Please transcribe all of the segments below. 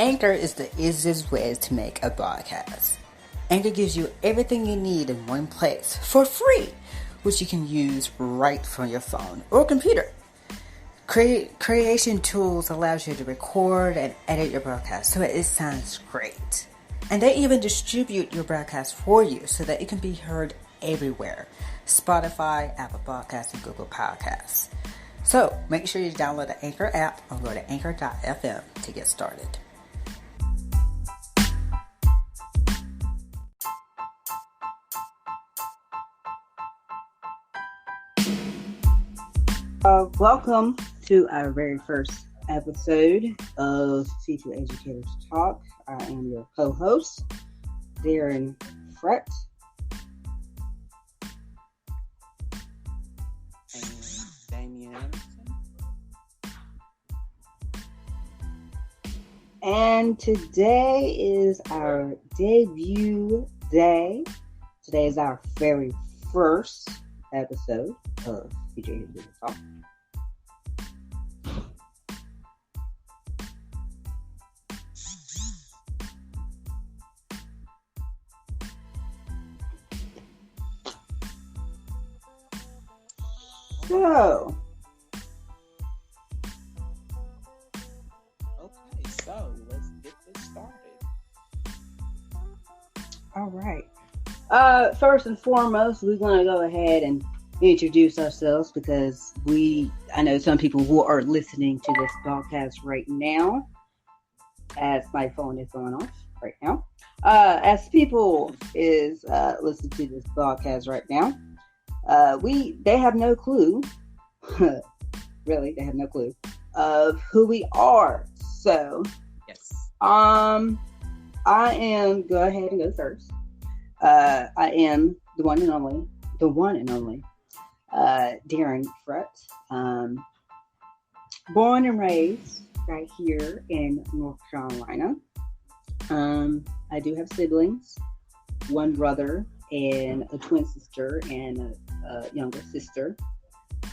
Anchor is the easiest way to make a podcast. Anchor gives you everything you need in one place for free, which you can use right from your phone or computer. Creation tools allows you to record and edit your broadcast so it sounds great. And they even distribute your broadcast for you so that it can be heard everywhere. Spotify, Apple Podcasts, and Google Podcasts. So make sure you download the Anchor app or go to anchor.fm to get started. Welcome to our very first episode of Future Educators Talk. I am your co-host, Daren Fret. And Damian. And today is our debut day. Today is our very first episode of Future Educators Talk. So, let's get this started. All right. First and foremost, we're going to go ahead and introduce ourselves because I know some people who are listening to this podcast right now, as my phone is going off right now. As people is listening to this podcast right now, they have no clue, really, they have no clue of who we are. So, yes. I am, go ahead and go first. I am the one and only, Daren Fret. Born and raised right here in North Carolina. I do have siblings, one brother and a twin sister and a younger sister.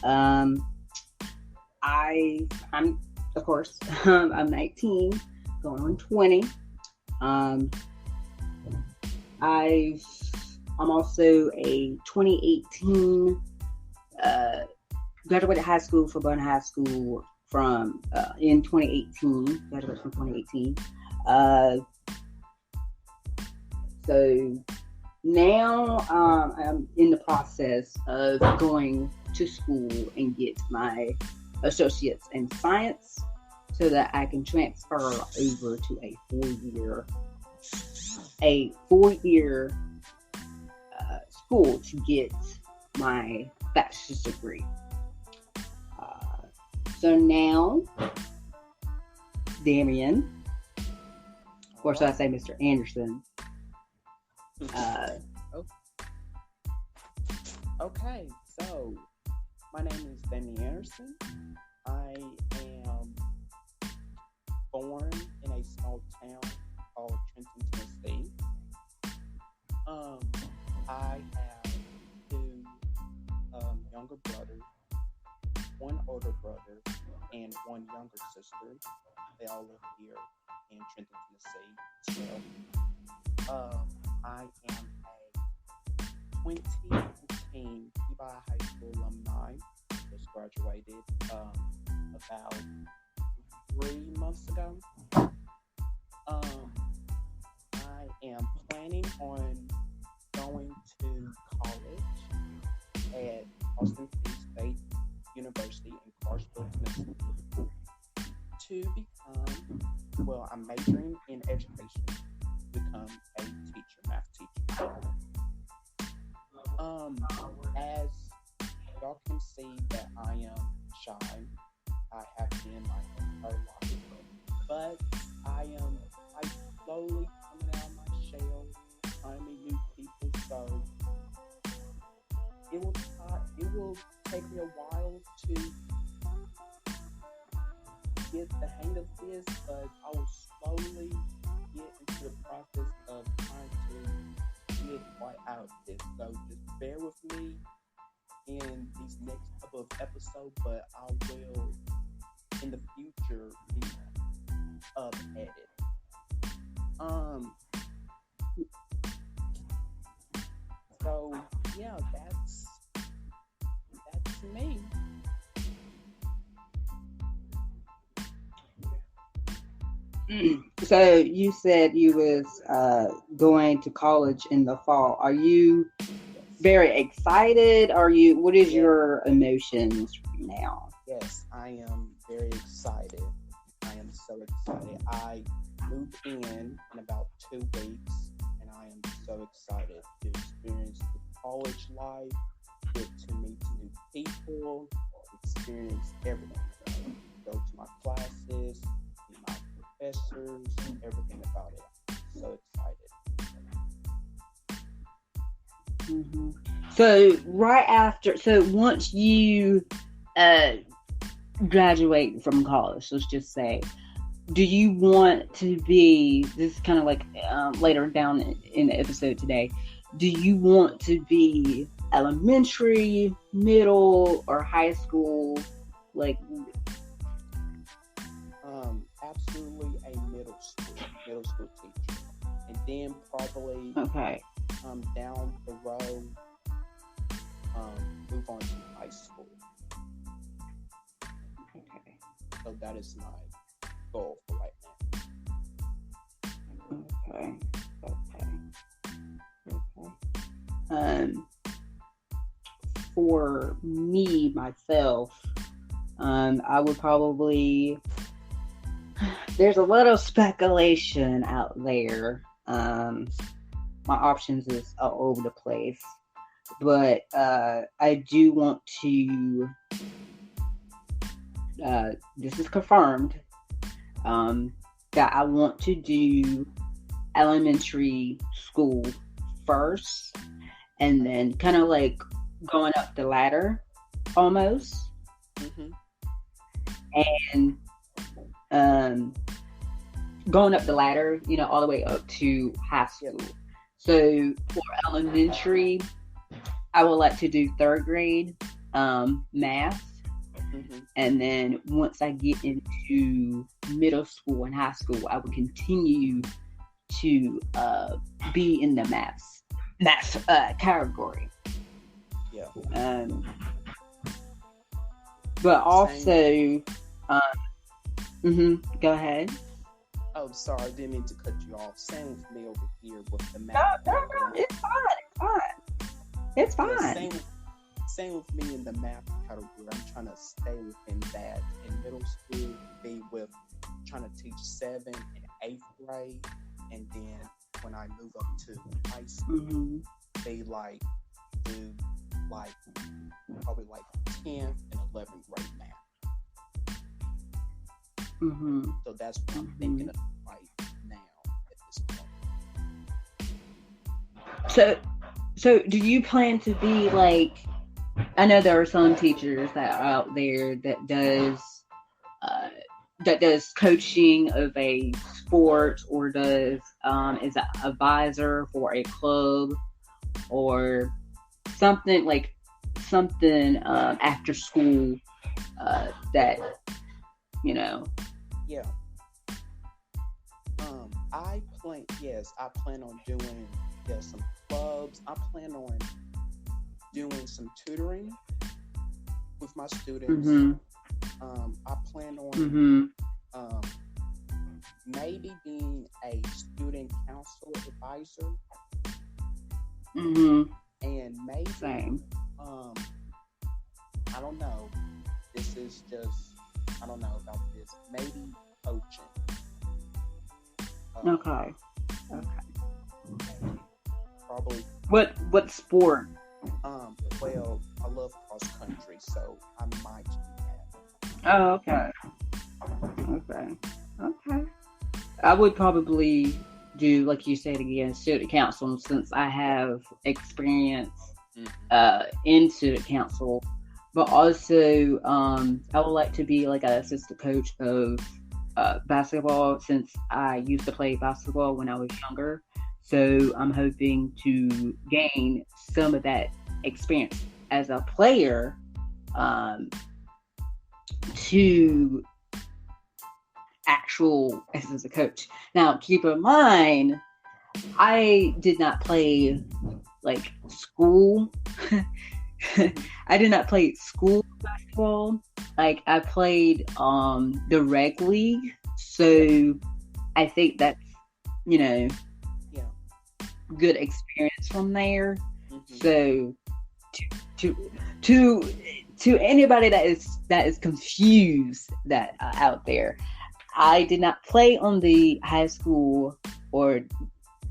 I'm of course, I'm 19, going on 20. I'm also a 2018 graduated high school from Bonner High School in 2018. Graduated from 2018. So now I'm in the process of going to school and get my associates in science so that I can transfer over to a four-year school to get my bachelor's degree. So now, Damian, or should I say Mr. Anderson? Okay, so my name is Damian Anderson. I am born in a small town called Trenton, Tennessee. I have two younger brothers, one older brother, and one younger sister. They all live here in Trenton, Tennessee. So, I am a 2018 Peabody High School alumni. Just graduated about 3 months ago. I am planning on going to college at Austin Peay State University in Clarksville, Tennessee, to become, I'm majoring in education, to become a math teacher. As y'all can see that I am shy. I have been my entire life, but I slowly coming out of my shell, trying to meet new people. So it will take me a while to get the hang of this, but I will slowly get into the process of trying to get right out of this. So just bear with me in these next couple of episodes, but I will in the future be edit Um, so yeah, that's me. So you said you was going to college in the fall. Are you Yes. very excited? Are you? What is Yeah. your emotions now? Yes, I am very excited. I am so excited. I moved in about 2 weeks, and I am so excited to experience the college life, get to meet new people, experience everything. Go to my classes, meet my professors, everything about it. I'm so excited. Hmm. So right after, so once you uh, graduate from college, let's just say, do you want to be? This is kind of like later down in the episode today. Do you want to be elementary, middle, or high school? Like, Absolutely a middle school teacher, and then probably okay, down the road, move on to high school. okay, So that is my goal for right okay, okay, okay. Um, for me myself, I would probably. There's a little speculation out there. My options is all over the place, but I do want to. This is confirmed. That I want to do elementary school first, and then kind of like going up the ladder, almost, now. Mm-hmm. and um, going up the ladder, all the way up to high Yep. school. So for elementary, I would like to do third grade math. Mm-hmm. And then once I get into middle school and high school, I would continue to be in the math category. Yeah. Um, but also, go ahead. Oh, sorry, I didn't mean to cut you off. Same with me over here with the No, math. no, no, it's fine. It's fine. It's Yeah, fine. same with me in the math category. I'm trying to stay within that. In middle school, be with trying to teach 7th and 8th grade, and then when I move up to high school, they do like probably 10th and 11th grade math. So that's what I'm thinking of right now at this point. So do you plan to be like? I know there are some teachers that are out there that does coaching of a sport, or does is an advisor for a club, or something after school that Yeah. I plan on doing some clubs. I plan on doing some tutoring with my students. I plan on maybe being a student council advisor. And maybe Same. I don't know. This is just I don't know about this. Maybe coaching. Okay. Probably. What sport? Well, I love cross country, so I might do that. Oh, okay. I would probably do, like you said again, student council, since I have experience in student council. But also, I would like to be like an assistant coach of basketball, since I used to play basketball when I was younger. So I'm hoping to gain some of that experience as a player to actual as a coach. Now, keep in mind, I did not play like school. I did not play school basketball. Like I played the rec league. So I think that's, you know, Yeah. good experience from there. Mm-hmm. So to anybody that is confused that out there, I did not play on the high school or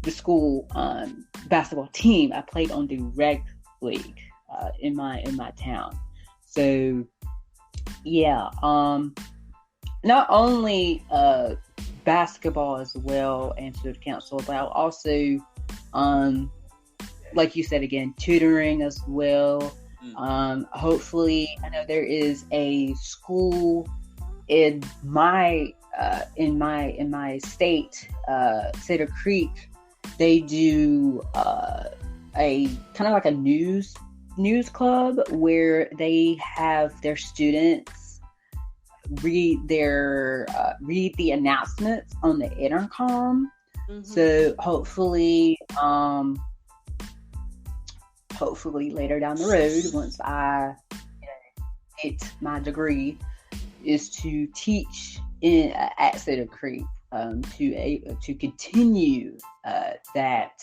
the school basketball team. I played on the rec league in my town. So yeah, not only basketball as well and student council, but I'll also like you said again, tutoring as well. Hopefully, I know there is a school in my state, Cedar Creek. They do a kind of like a news club where they have their students read the announcements on the intercom. Mm-hmm. So hopefully later down the road, once I get my degree, is to teach at Cedar Creek to continue that,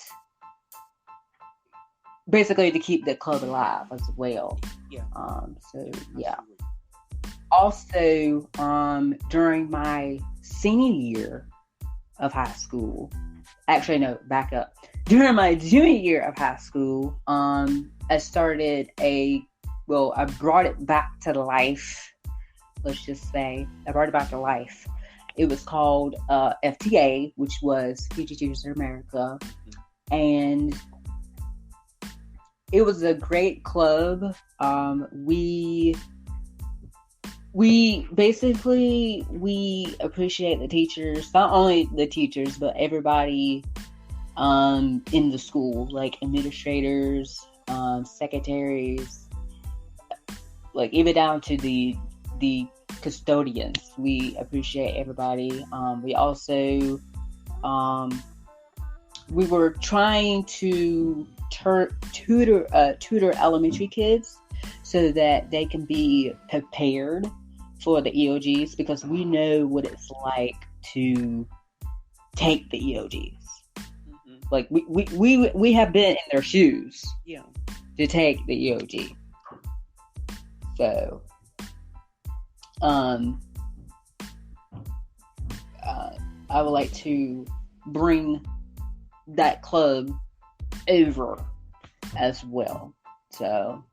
basically to keep the club alive as well. Yeah. So yeah. Also, during my senior year of high school, actually no, back up. During my junior year of high school, I started I brought it back to life. Let's just say I brought it back to life. It was called FTA, which was Future Teachers of America, and it was a great club. We appreciate the teachers, not only the teachers, but everybody in the school, like administrators, secretaries, like even down to the custodians. We appreciate everybody. We also we were trying to tutor elementary kids so that they can be prepared for the EOGs, because we know what it's like to take the EOGs. Mm-hmm. Like we have been in their shoes, yeah, to take the EOG. So I would like to bring that club over as well. So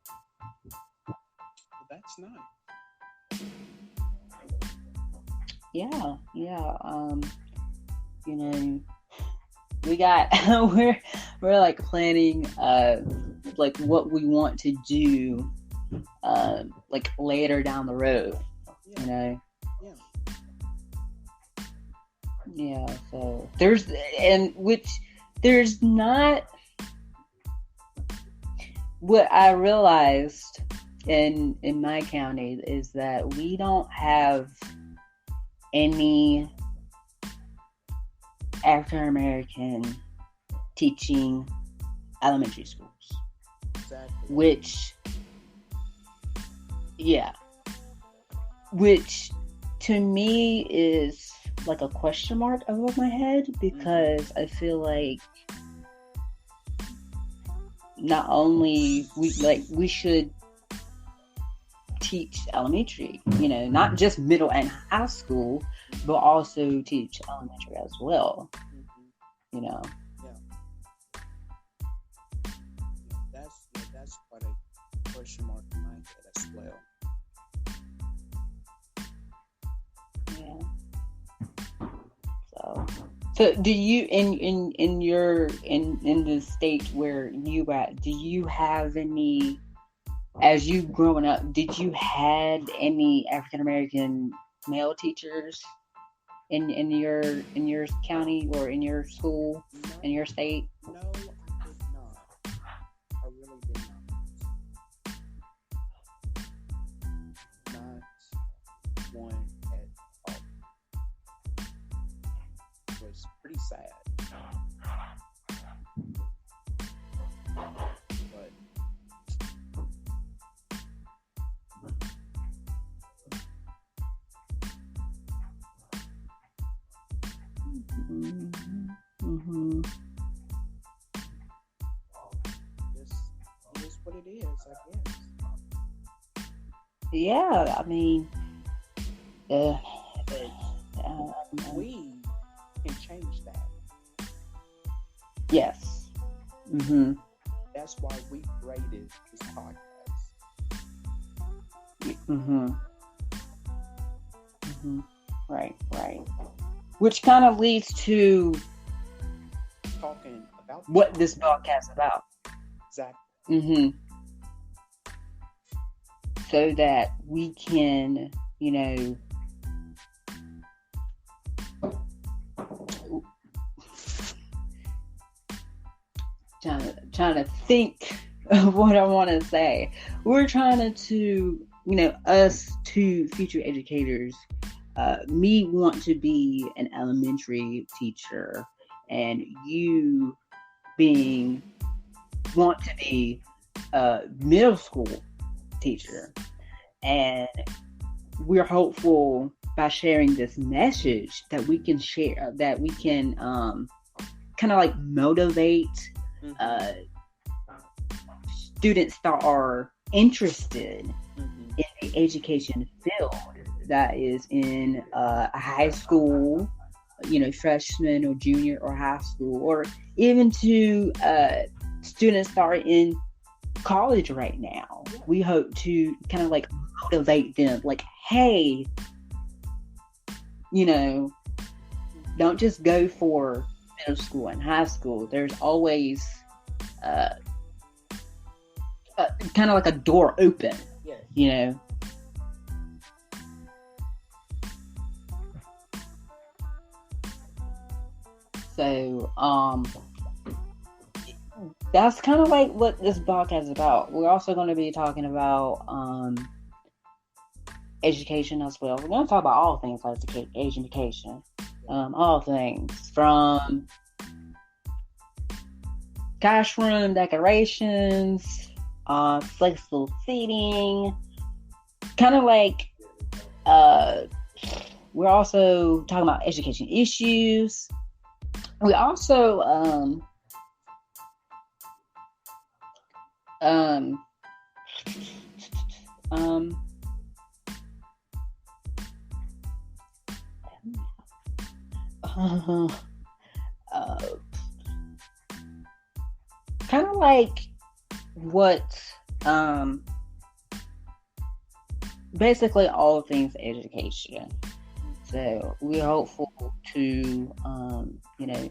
that's nice. Yeah. You know, we got we're like planning like what we want to do like later down the road. Yeah. You know. Yeah. Yeah. So there's not. What I realized in my county is that we don't have any African American teaching elementary schools. Exactly. Which to me is like a question mark above my head, because I feel like not only we should teach elementary, you know, not just middle and high school, but also teach elementary as well. Mm-hmm. You know. Yeah. That's quite a question mark in my head as well. Yeah. So do you in the state where you at, do you have any, as you growing up, did you had any African American male teachers in your county or in your school, in your state? No, I did not. I really did not. Not one at all. pretty sad. But Mm-hmm. it is what it is, I guess. Yeah, I mean, uh, We can change that. yes. Mm-hmm. That's why we created this podcast. Mm-hmm. Mm-hmm. Right. Which kind of leads to Talking about what this podcast is about. Exactly. Mm-hmm. So that we can, trying to think of what I want to say. We're trying to, us two future educators, me want to be an elementary teacher, and you want to be a middle school teacher. And we're hopeful by sharing this message that we can share, that we can kind of like motivate students that are interested in the education field, that is in a high school, freshman or junior or high school, or even to students that are in college right now. We hope to kind of like motivate them, like, hey, don't just go for middle school and high school. There's always kind of like a door open. Yes. So that's kind of like what this podcast is about. We're also going to be talking about education as well. We're going to talk about all things like education. All things from classroom decorations, flexible seating, kind of like we're also talking about education issues. We also kind of like what basically all things education. So we're hopeful to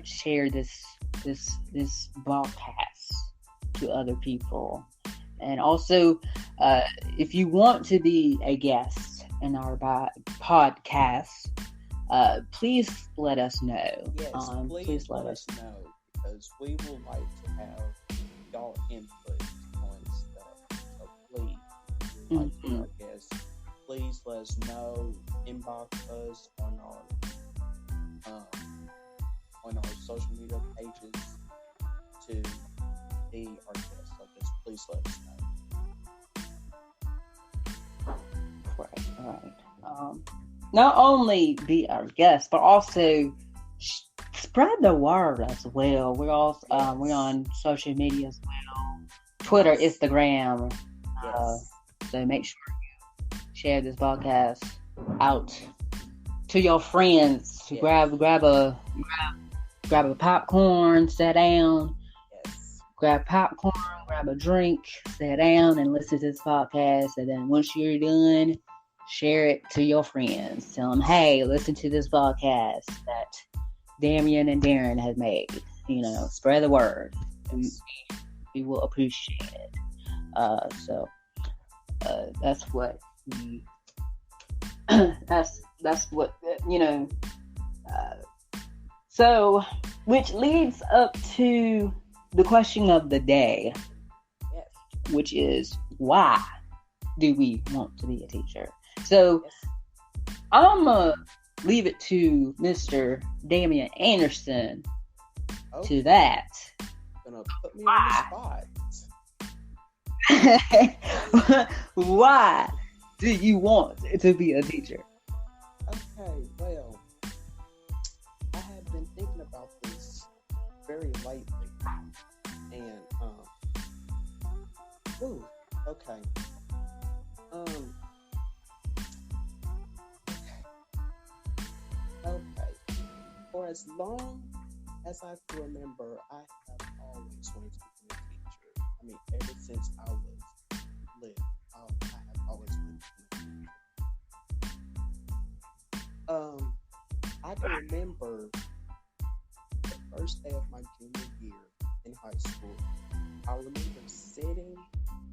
share this podcast to other people. And also, if you want to be a guest in our podcast, please let us know. Yes, please let us know, because we would like to have y'all input on stuff. So please, our guests, please let us know. Inbox us on our social media pages to be our guests. So just please let us know. Right. Not only be our guest, but also spread the word as well. We're also we're on social media as well, Twitter, Instagram. So make sure you share this podcast out to your friends. Yes. Grab a popcorn, sit down. Yes. Grab popcorn, grab a drink, sit down, and listen to this podcast. And then once you're done, share it to your friends. Tell them, hey, listen to this podcast that Damian and Daren have made. Spread the word. We will appreciate it. So that's what we. that's what So, which leads up to the question of the day, yes, which is, why do we want to be a teacher? So, yes, I'm a leave it to Mr. Damian Anderson Okay. to that. Gonna put me on the spot. Why do you want to be a teacher? Okay, well, I have been thinking about this very lately, and okay, okay. For as long as I can remember, I have always wanted to become a teacher. I mean, ever since I was little, I have always wanted to become a teacher. I can remember the first day of my junior year in high school. I remember sitting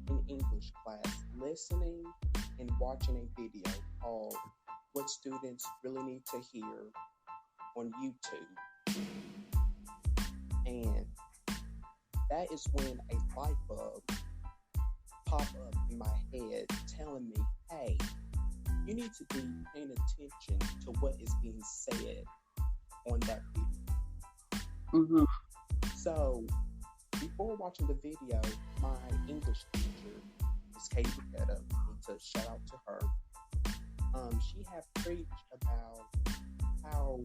in English class, listening and watching a video called "What Students Really Need to Hear" on YouTube. And that is when a light bulb popped up in my head telling me, hey, you need to be paying attention to what is being said on that video. Mm-hmm. So, before watching the video, my English teacher, Miss Katie Bacetta, need to shout out to her. She had preached about how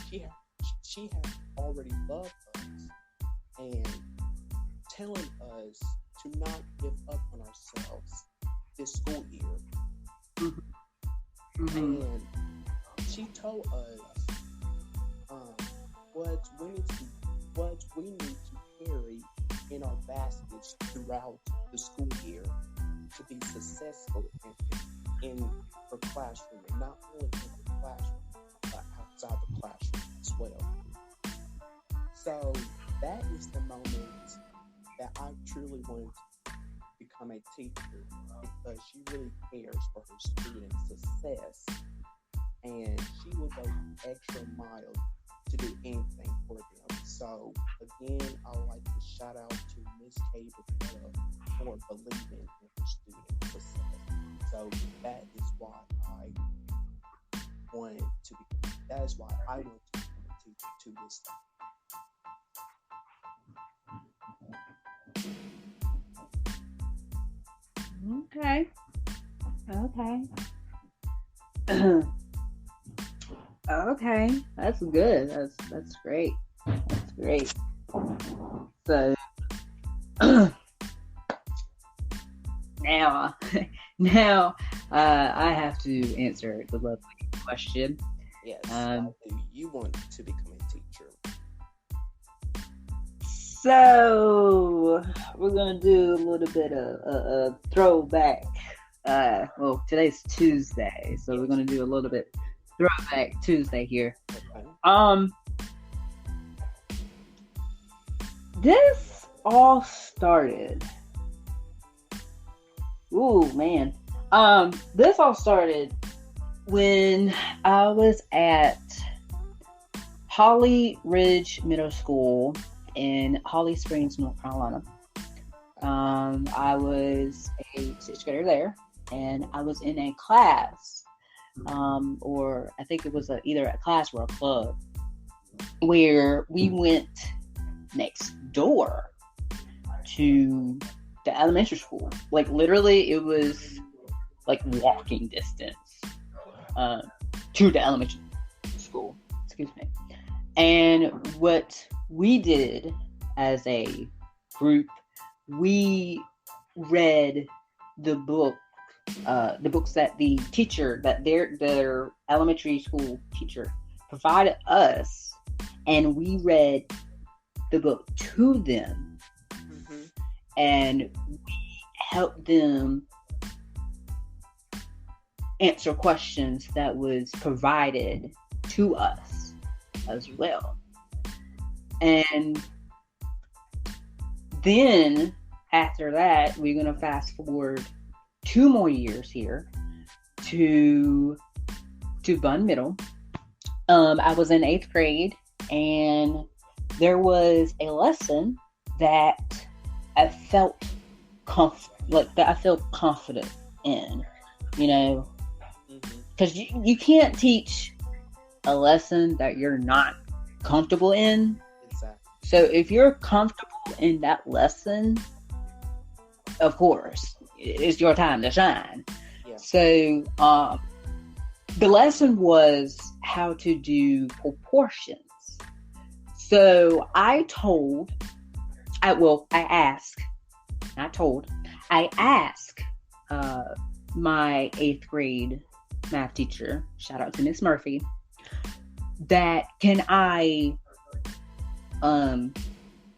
she had already loved us and telling us to not give up on ourselves this school year. Mm-hmm. And she told us what we need to carry in our baskets throughout the school year to be successful in her classroom, and not only in the classroom, but outside the classroom as well. So that is the moment that I truly wanted to become a teacher, because she really cares for her students' success, and she will go the extra mile to do anything for them. So again, I would like to shout out to Miss Katie Bacetta for believing in her students' success. So that is why I want to become a teacher to this day. Okay. Okay, that's good. That's great. That's great. So now I have to answer the lovely question. Yes. How do you want to become a teacher? So we're gonna do a little bit of a throwback. Well, today's Tuesday, so we're gonna do a little bit throwback Tuesday here. Okay. This all started. Ooh, man. This all started when I was at Holly Ridge Middle School in Holly Springs, North Carolina. I was a sixth grader there, and I was in a class, or I think it was either a class or a club, where we went next door to the elementary school. Like, literally, it was like walking distance to the elementary school. Excuse me. And what we did as a group, we read the books that the teacher, that their elementary school teacher provided us, and we read the book to them. Mm-hmm. And we helped them answer questions that was provided to us as well. And then after that, we're going to fast forward 2 more years here to Bunn Middle. I was in 8th grade, and there was a lesson that I felt confident in, because you can't teach a lesson that you're not comfortable in. Exactly. So if you're comfortable in that lesson, of course, it's your time to shine. Yeah. So the lesson was how to do proportions. So I asked my 8th grade math teacher, shout out to Miss Murphy, that can I kind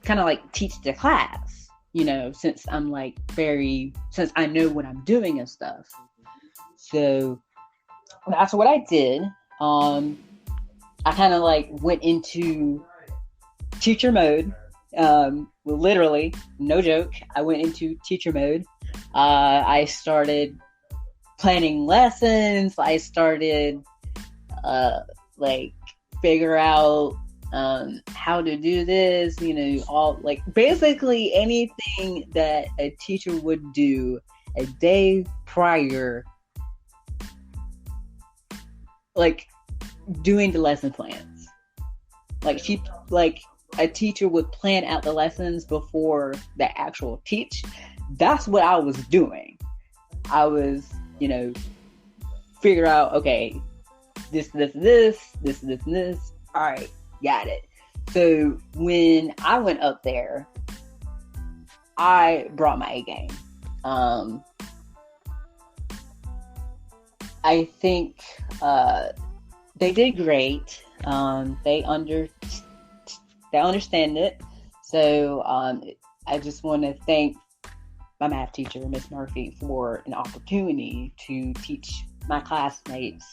of like teach the class, since I'm since I know what I'm doing and stuff. So that's what I did. I kind of like went into teacher mode. Literally, no joke. I went into teacher mode. I started planning lessons. I started figure out how to do this, all like basically anything that a teacher would do a day prior, like doing the lesson plans. Like a teacher would plan out the lessons before the actual teach. That's what I was doing. I was, figure out, okay, this. All right, got it. So when I went up there, I brought my A game. I think they did great. They understand it. So I just want to thank my math teacher, Miss Murphy, for an opportunity to teach my classmates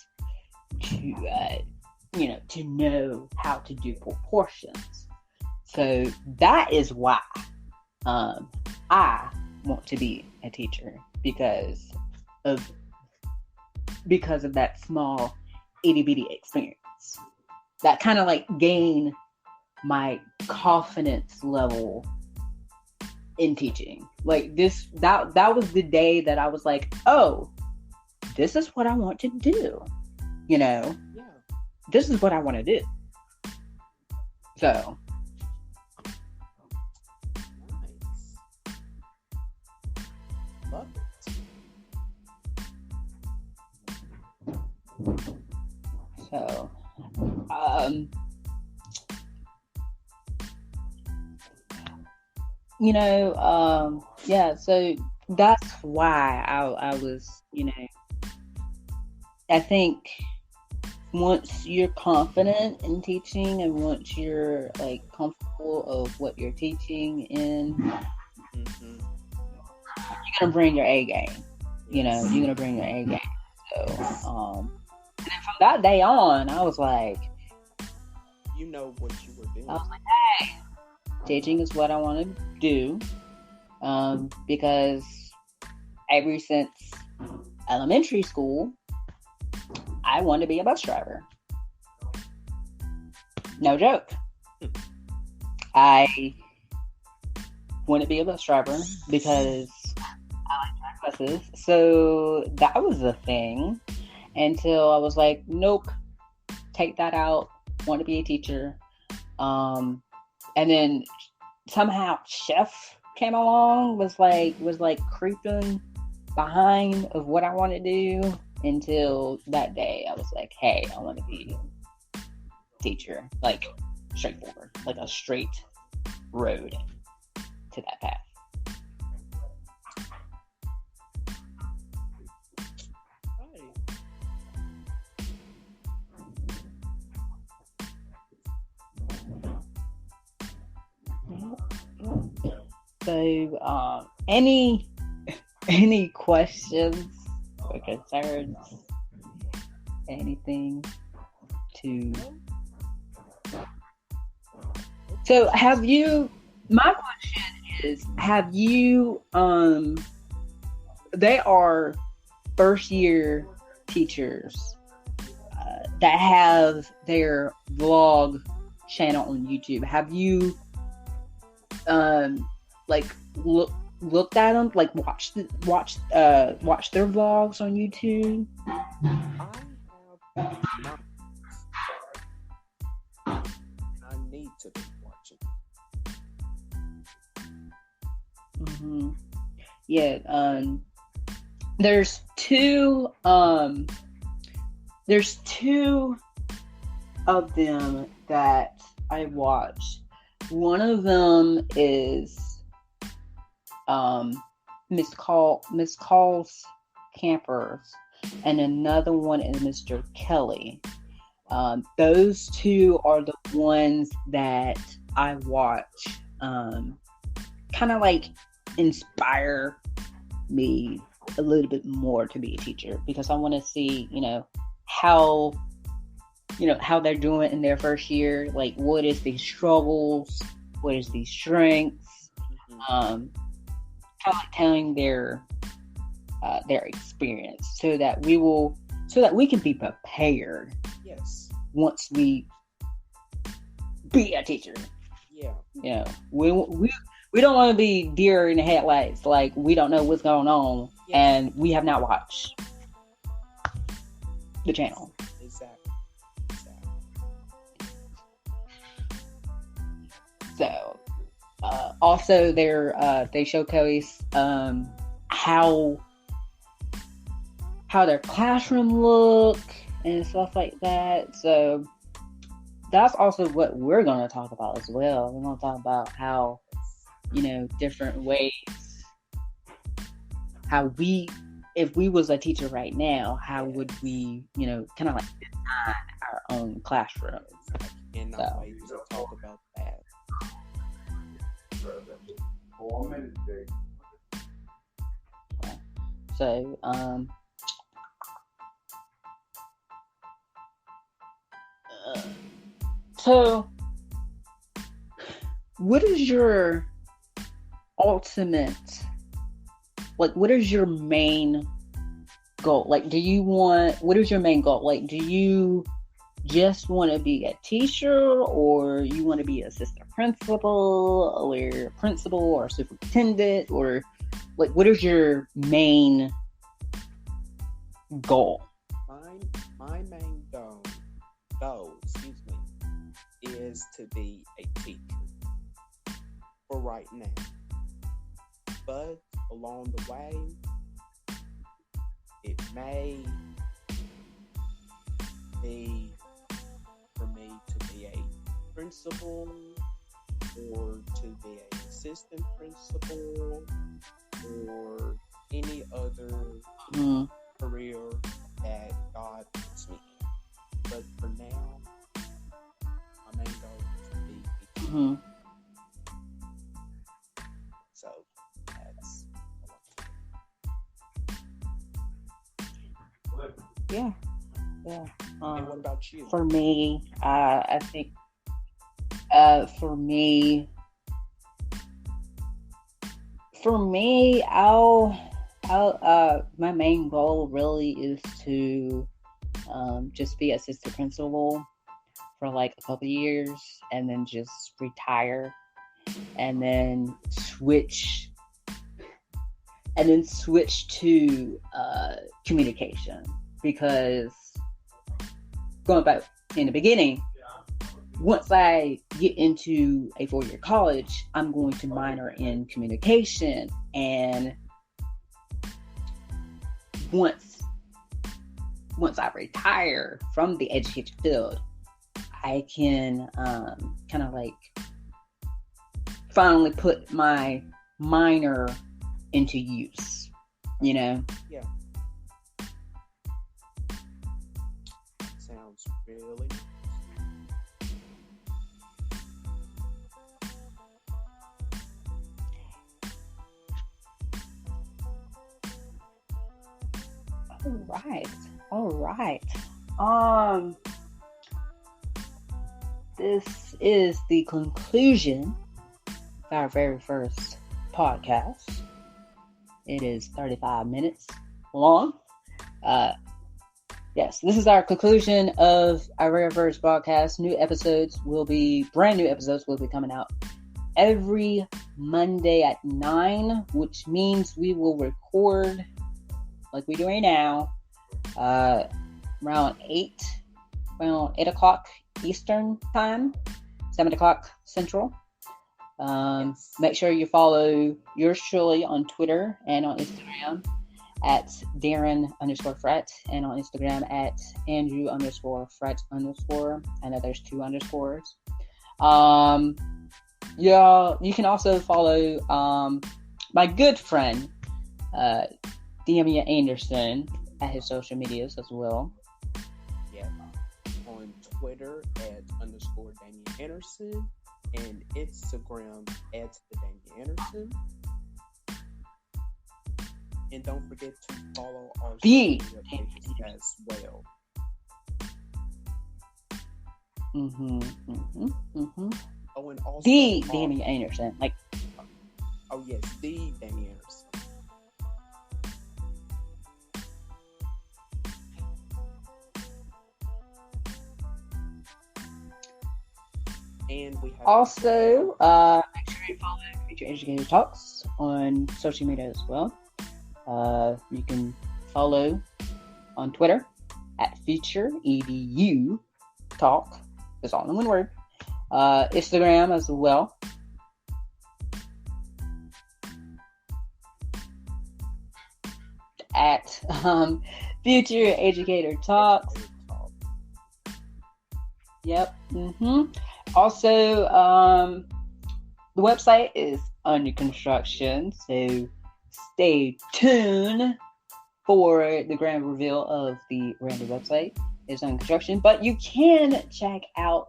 to know how to do proportions. So that is why I want to be a teacher, because of that small itty bitty experience. That kind of like gained my confidence level in teaching. Like that was the day that I was like, oh, this is what I want to do. Yeah. This is what I want to do. So. Nice. Love it. So, yeah, so that's why I was, I think once you're confident in teaching and once you're like comfortable of what you're teaching in, Mm-hmm. you're gonna bring your A game. You're gonna bring your A game. So, and then from that day on, I was like, you know what you were doing. I was like, hey, teaching is what I want to do, because ever since elementary school, I wanted to be a bus driver. No joke. I want to be a bus driver because I like buses. So that was a thing until I was like, nope, take that out. Want to be a teacher. And then somehow chef came along, was like creeping behind of what I want to do, until that day I was like, hey, I want to be a teacher. Like straightforward, like a straight road to that path. So, any questions or concerns? Anything to? So, have you? My question is: have you? They are first year teachers that have their vlog channel on YouTube. Have you? Looked at them, like watched their vlogs on YouTube? I have not. to be watching. Mm-hmm. Yeah. There's two. There's two of them that I watch. One of them is Miss Call's Campers, and another one is Mr. Kelly. Those two are the ones that I watch. Kind of like inspire me a little bit more to be a teacher, because I want to see, how they're doing in their first year. Like, what is the struggles? What is the strengths? Kind of like telling their experience, so that we can be prepared. Yes. Once we be a teacher. Yeah. We don't want to be deer in the headlights, like we don't know what's going on, and we have not watched the channel. Exactly. So, also they showcase how their classroom look and stuff like that. So that's also what we're going to talk about as well. We're going to talk about how, different ways, how if we was a teacher right now, how would we, kind of like design our own classroom. I cannot wait to talk about that. So, what is your ultimate, what is your main goal? Like, what is your main goal? Like, do you just want to be a teacher, or you want to be assistant principal, or superintendent, or like, what is your main goal? My main goal, is to be a teacher for right now. But along the way, it may be for me to be a principal, or to be an assistant principal, or any other career that God puts me in. But for now, my main goal is to be a teacher. So that's yeah. And what about you? For me, I think for me, my main goal really is to just be assistant principal for like a couple years, and then just retire, and then switch to communication. Because going back in the beginning, once I get into a 4-year college, I'm going to minor in communication, and once I retire from the education field, I can kind of like finally put my minor into use, Yeah. Sounds really nice. All right. This is the conclusion of our very first podcast. It is 35 minutes long. Yes, this is our conclusion of our very first podcast. Brand new episodes will be coming out every Monday at 9, which means we will record like we do right now, around 8 o'clock Eastern time. 7 o'clock Central. Yes. Make sure you follow yours truly on Twitter and on Instagram at Daren_Fret and on Instagram at Andrew_Fret_. I know there's 2 underscores. Yeah, you can also follow my good friend Damian Anderson at his social medias as well. Yeah. On Twitter at _Damian Anderson and Instagram at the Damian Anderson. And don't forget to follow our social media pages as well. Oh, and also the Damian Anderson, like. Oh yes, the Damian Anderson. And we have also make sure you follow Future Educator Talks on social media as well. You can follow on Twitter at Future EDU Talk. It's all in one word. Instagram as well. At Future Educator Talks. Yep. Also, the website is under construction, so stay tuned for the grand reveal of the random website. It's under construction, but you can check out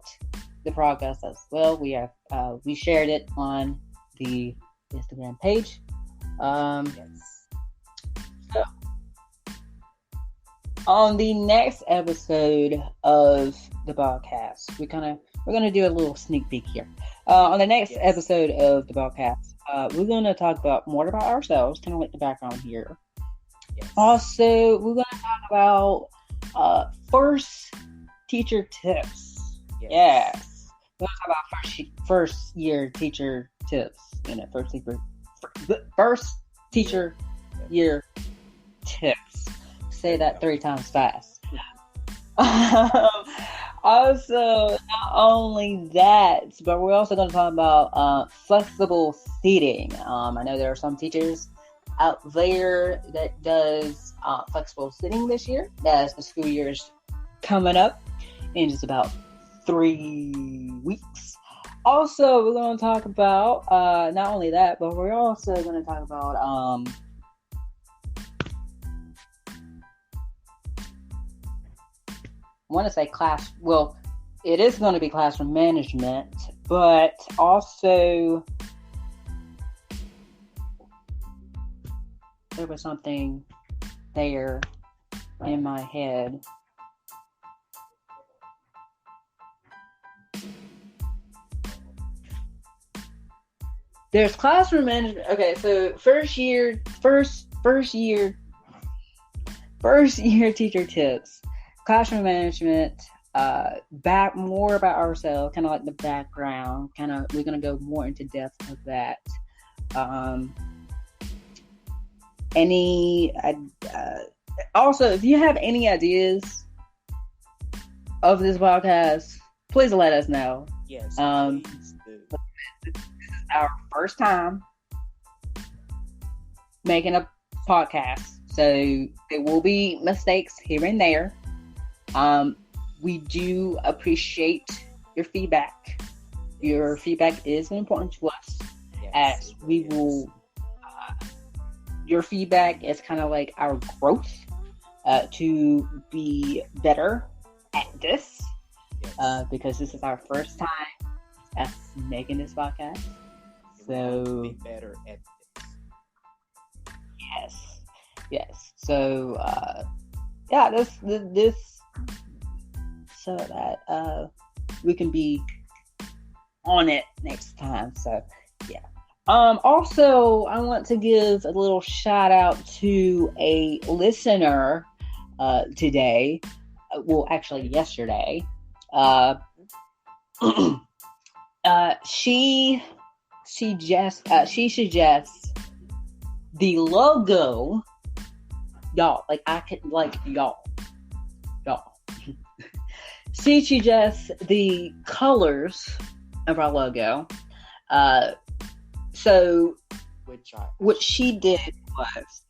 the progress as well. We shared it on the Instagram page. Yes. So, on the next episode of the podcast, we're gonna do a little sneak peek here. On the next episode of the podcast, we're gonna talk about more about ourselves, kind of like the background here. Yes. Also, we're gonna talk about first teacher tips. Yes. We're gonna talk about first year teacher tips. First teacher year tips. Say that 3 times fast. Also, not only that, but we're also going to talk about flexible seating. I know there are some teachers out there that does flexible seating this year, as the school year is coming up in just about 3 weeks. Also, we're going to talk about not only that, but we're also going to talk about I want to say it is going to be classroom management, but also there was something there in my head. There's classroom management. Okay, so first year teacher tips. Classroom management, more about ourselves, kind of like the background, we're going to go more into depth of that. Also, if you have any ideas of this podcast, please let us know. Yes, please do. This is our first time making a podcast, so there will be mistakes here and there. We do appreciate your feedback. Your feedback is important to us, as we will. Your feedback is kind of like our growth to be better at this, because this is our first time at making this podcast. So be better at this. Yes. So this. So that we can be on it next time. So yeah. Also, I want to give a little shout out to a listener today. Well, actually, yesterday. She suggests the logo. Y'all, y'all. She suggests the colors of our logo. So what she did was,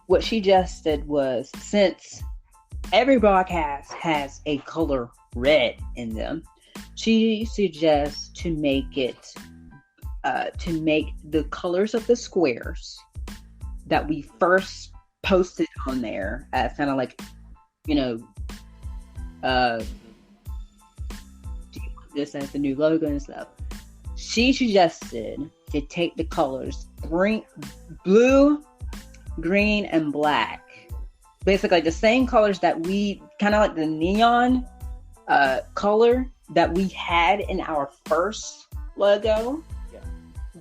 what she just did was, since every broadcast has a color red in them, she suggests to make the colors of the squares that we first posted on there as kind of like, do you want this as the new logo and stuff? She suggested to take the colors blue, green, and black. Basically, the same colors that we, kind of like the neon color that we had in our first logo. Yeah.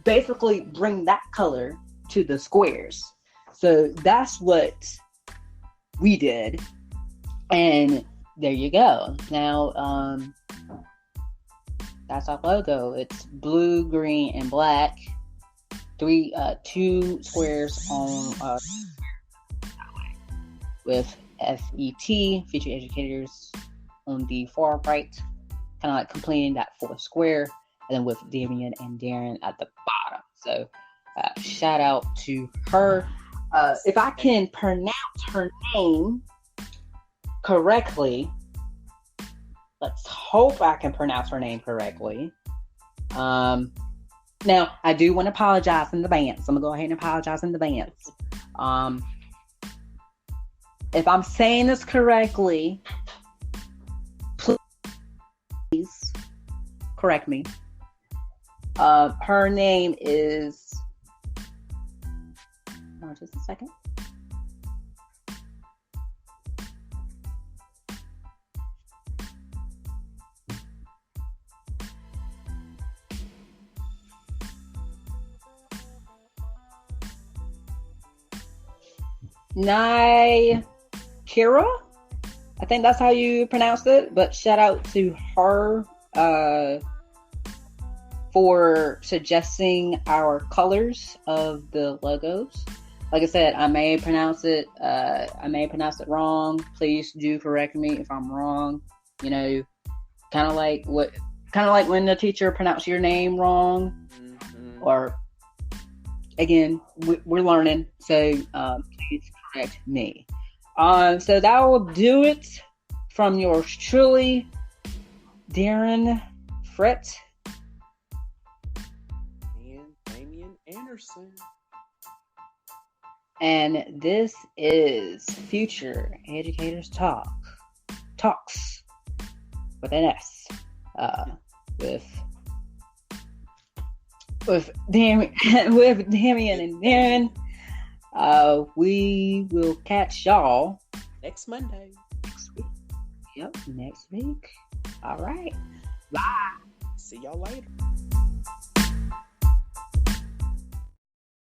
Basically, bring that color to the squares. So that's what we did. And there you go. Now, that's our logo. It's blue, green, and black. 2 squares on with FET, Future Educators, on the far right, kind of like completing that 4th square, and then with Damian and Daren at the bottom. So, shout out to her. If I can pronounce her name correctly, let's hope I can pronounce her name correctly. Now, I do want to apologize in advance. I'm going to go ahead and apologize in advance. If I'm saying this correctly, please correct me. Her name is... just a second. Kira, I think that's how you pronounce it. But shout out to her for suggesting our colors of the logos. Like I said, I may pronounce it wrong. Please do correct me if I'm wrong. Kind of like when the teacher pronounced your name wrong, or again, we're learning. So please correct me. So that will do it from yours truly, Daren Fret and Damian Anderson. And this is Future Educators Talks with an S, with Damian and Daren. We will catch y'all next Monday. Next week. Yep, next week. All right. Bye. See y'all later.